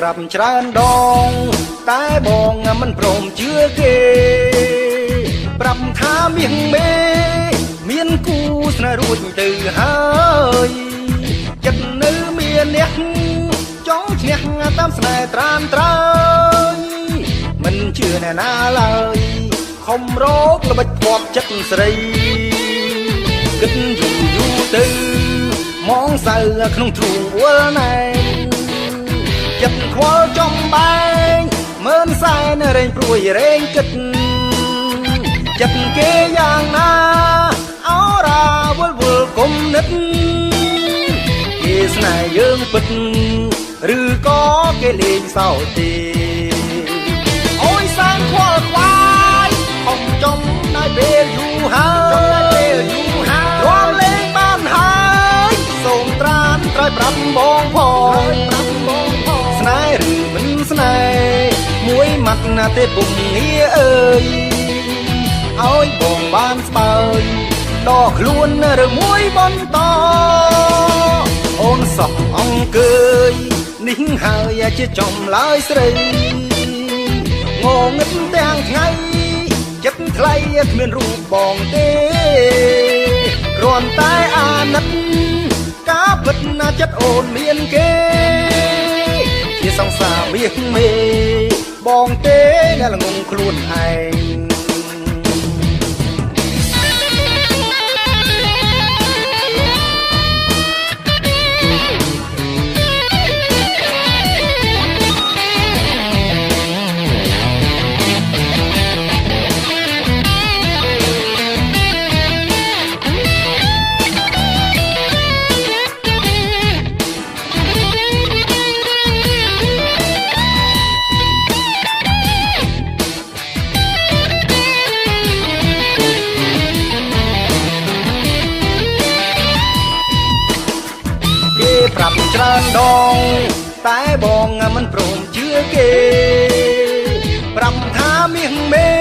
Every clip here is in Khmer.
ប្រាប់ច្រើនដងតែបងមិនព្រមជឿគេប្រាប់ថាមាសមេមានគូស្នេហ៍រួចទៅហើយចិត្តនៅមានអ្នកចង់ឈ្នះតាមស្នេហ៍ត្រានត្រើយមិនជឿអ្នកណាឡើយខំរកល្បិចភ័ព្វចិត្តស្រីគិតយូរទៅมองសៅក្នុងទ្រូងវល់ណែចិត្តខ្វល់ចំបែងមើលសែនរែងព្រួយរែងគិតចិត្តគេយ៉ាងណាអរាវល់វល់គុំនិតគេស្នេហ៍យើងពិតឬក៏គេលេងសើចទេអូយសែនខ្វល់ខ្វាយខំចំណាយពេលយូរហើយរាល់លេងបានហើយសូមត្រានត្រៃប្រាប់បងផងស្នេហ៍ឬមិនស្នេហ៍មួយម៉ាត់ណាទេពុំងារអើយឲ្យបងបានស្បើយដកខ្លួនឬមួយបន្តអូនសោះអង្គើយនេះហើយជាចំឡើយស្រីងងឹតទាំងថ្ងៃចិត្តថ្លៃគ្មានរូបបងទេគ្រាន់តែអាណិតការពិតណាចិត្តអូនមានគេជាសង្សារមាសមេបងទេដែលងងខ្លួនឯងប្រាប់ច្រើនដងតែបងមិនព្រមជឿគេប្រាប់ថាមាសមេ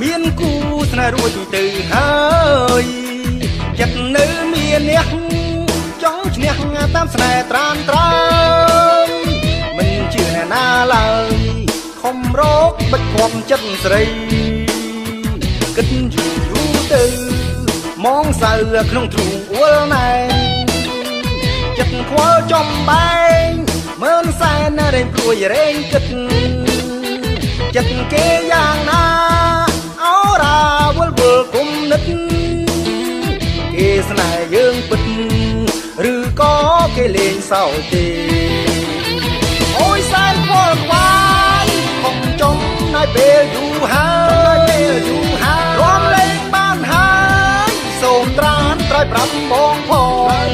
មានគូស្នេហ៍រួចទៅហើយចិត្តនៅមានអ្នកចង់ឈ្នះតាមស្នេហ៍ត្រានត្រើយមិនជឿអ្នកណាឡើយខំរកបិទភ័ព្វចិត្តស្រីគិតយូរទៅមองសៅក្នុងទ្រូងអួលណែចិត្តខ្វល់ចំបែងមើលសែនរែងព្រួយរែងគិតចិត្តគេយ៉ាងណាអរាវល់វល់គុំនិតគេស្នេហ៍យើងពិតឬក៏គេលេងសើចទេអូយសែនខ្វល់ខ្វាយខំចំណាយពេលយូរហើយរាំលេងបានហើយសូមត្រានត្រៃប្រាប់បងផង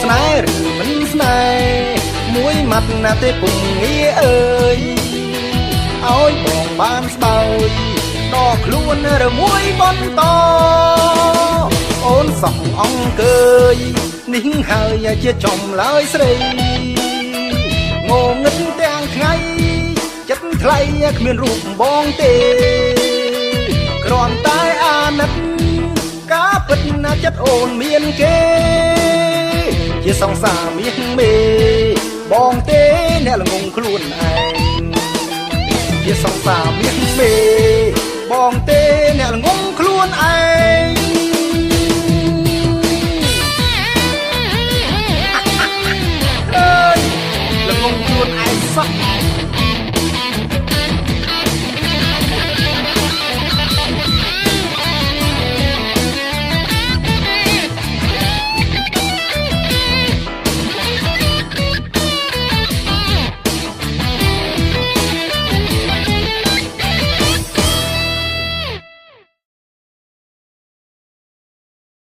ស្នេហ៍ឬមិនស្នេហ៍មួយម៉ាត់ណាទេពុំងារអើយឲ្យបងបានស្បើយដកខ្លួនឬមួយបន្តអូនសោះអង្គើយនេះហើយជាចំឡើយស្រីងងឹតទាំងថ្ងៃចិត្តថ្លៃគ្មានរូបបងទេគ្រាន់តែអាណិតការពិតណាចិត្តអូនមានគេជាសង្សារមាសមេបងទេអ្នកល្ងងខ្លួនឯងជាសង្សារមាសមេបងទេអ្នកល្ងងខ្លួនឯង